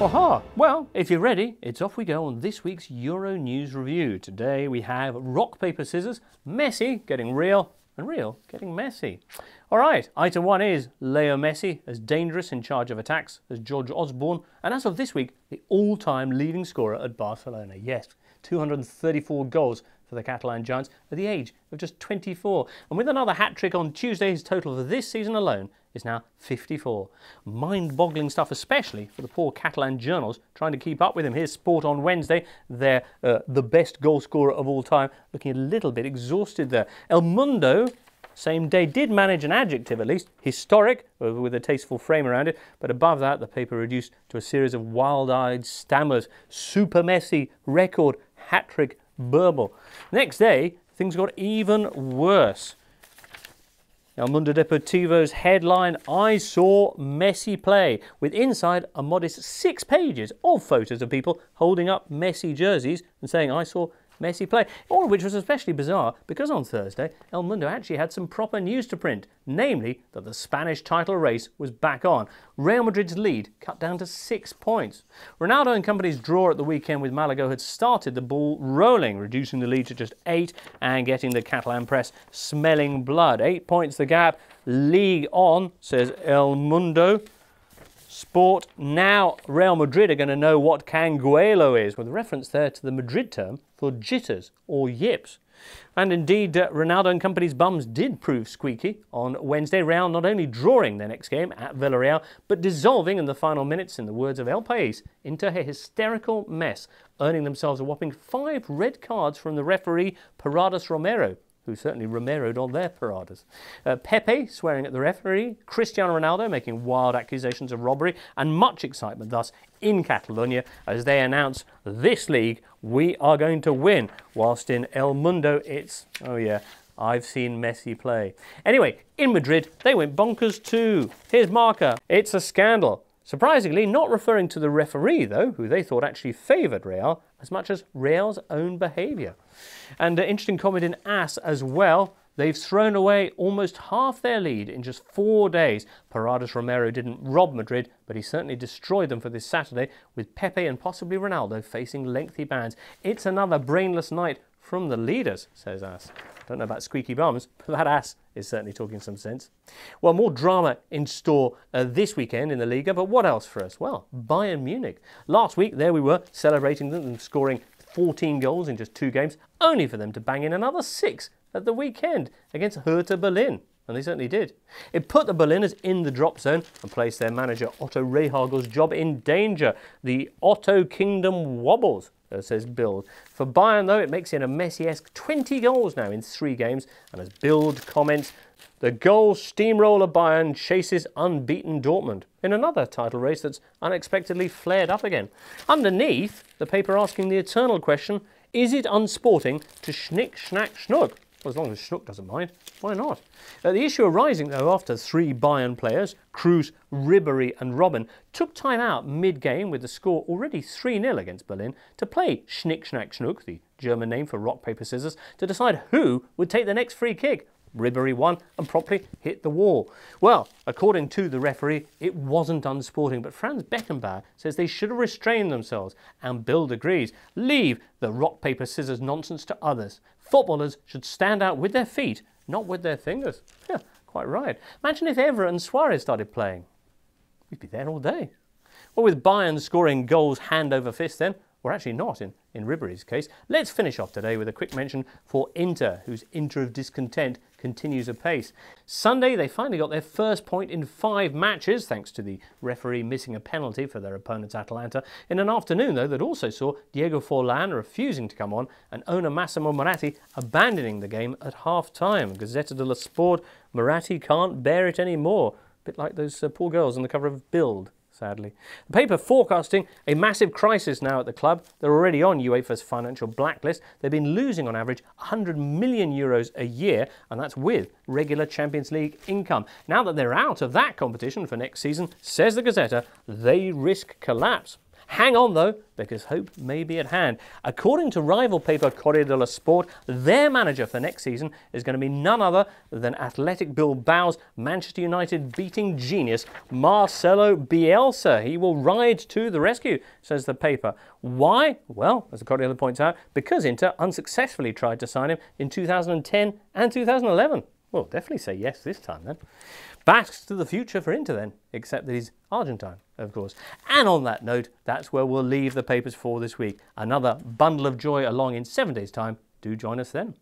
Aha! Well, if you're ready, it's off we go on this week's Euro News Review. Today we have rock, paper, scissors, Messi getting real, and real getting messy. Alright, item 1 is Leo Messi, as dangerous in charge of attacks as George Osborne, and as of this week, the all-time leading scorer at Barcelona. Yes, 234 goals for the Catalan Giants at the age of just 24. And with another hat-trick on Tuesday, his total for this season alone is now 54. Mind-boggling stuff, especially for the poor Catalan journals trying to keep up with him. Here's Sport on Wednesday. They're the best goal scorer of all time, looking a little bit exhausted there. El Mundo, same day, did manage an adjective at least, historic, with a tasteful frame around it, but above that the paper reduced to a series of wild-eyed stammers. Super Messi, record, hat-trick, burble. Next day, things got even worse. El Mundo Deportivo's headline, I saw Messi play, with inside a modest 6 pages of photos of people holding up Messi jerseys and saying, I saw Messi play, all of which was especially bizarre because on Thursday, El Mundo actually had some proper news to print, namely that the Spanish title race was back on. Real Madrid's lead cut down to 6 points. Ronaldo and company's draw at the weekend with Malaga had started the ball rolling, reducing the lead to just 8 and getting the Catalan press smelling blood. 8 points the gap, league on, says El Mundo. Sport, now Real Madrid are going to know what canguelo is, with a reference there to the Madrid term for jitters or yips. And indeed, Ronaldo and company's bums did prove squeaky on Wednesday. Real not only drawing their next game at Villarreal, but dissolving in the final minutes, in the words of El País, into a hysterical mess, earning themselves a whopping 5 red cards from the referee Paradas Romero, who certainly Romero'd on their paradas. Pepe swearing at the referee, Cristiano Ronaldo making wild accusations of robbery, and much excitement thus in Catalonia as they announce this league we are going to win, whilst in El Mundo it's, oh yeah, I've seen Messi play. Anyway, in Madrid they went bonkers too. Here's Marca, it's a scandal. Surprisingly, not referring to the referee, though, who they thought actually favoured Real, as much as Real's own behaviour. And interesting comment in AS as well. They've thrown away almost half their lead in just 4 days. Paradas Romero didn't rob Madrid, but he certainly destroyed them for this Saturday, with Pepe and possibly Ronaldo facing lengthy bans. It's another brainless night from the leaders, says AS. Don't know about squeaky bums, but that AS is certainly talking some sense. Well, more drama in store this weekend in the Liga, but what else for us? Well, Bayern Munich. Last week, there we were, celebrating them and scoring 14 goals in just 2 games, only for them to bang in another 6 at the weekend against Hertha Berlin. And they certainly did. It put the Berliners in the drop zone and placed their manager Otto Rehagel's job in danger. The Otto Kingdom wobbles, says Bild. For Bayern, though, it makes it a Messi-esque 20 goals now in 3 games. And as Bild comments, the goal steamroller Bayern chases unbeaten Dortmund in another title race that's unexpectedly flared up again. Underneath, the paper asking the eternal question, is it unsporting to schnick, schnack, schnuck? Well, as long as Schnuck doesn't mind, why not? The issue arising, though, after 3 Bayern players, Kroos, Ribéry and Robben, took time out mid-game with the score already 3-0 against Berlin to play Schnick, Schnack, Schnuck, the German name for rock, paper, scissors, to decide who would take the next free kick. Ribéry won and promptly hit the wall. Well, according to the referee, it wasn't unsporting, but Franz Beckenbauer says they should have restrained themselves, and Bild agrees. Leave the rock, paper, scissors nonsense to others. Footballers should stand out with their feet, not with their fingers. Yeah, quite right. Imagine if Evra and Suarez started playing. We'd be there all day. Well, with Bayern scoring goals hand over fist then, or actually not in Ribéry's case, let's finish off today with a quick mention for Inter, whose Inter of discontent continues apace. Sunday, they finally got their first point in 5 matches, thanks to the referee missing a penalty for their opponents Atalanta, in an afternoon, though, that also saw Diego Forlan refusing to come on and owner Massimo Moratti abandoning the game at half-time. Gazzetta dello Sport, Moratti can't bear it anymore. A bit like those poor girls on the cover of Bild, sadly. The paper forecasting a massive crisis now at the club. They're already on UEFA's financial blacklist. They've been losing on average 100 million euros a year, and that's with regular Champions League income. Now that they're out of that competition for next season, says the Gazzetta, they risk collapse. Hang on though, because hope may be at hand. According to rival paper Corriere dello Sport, their manager for next season is going to be none other than Athletic Bilbao's Manchester United beating genius Marcelo Bielsa. He will ride to the rescue, says the paper. Why? Well, as the Corriere points out, because Inter unsuccessfully tried to sign him in 2010 and 2011. Well, definitely say yes this time then. Back to the future for Inter then, except that he's Argentine, of course. And on that note, that's where we'll leave the papers for this week. Another bundle of joy along in 7 days' time. Do join us then.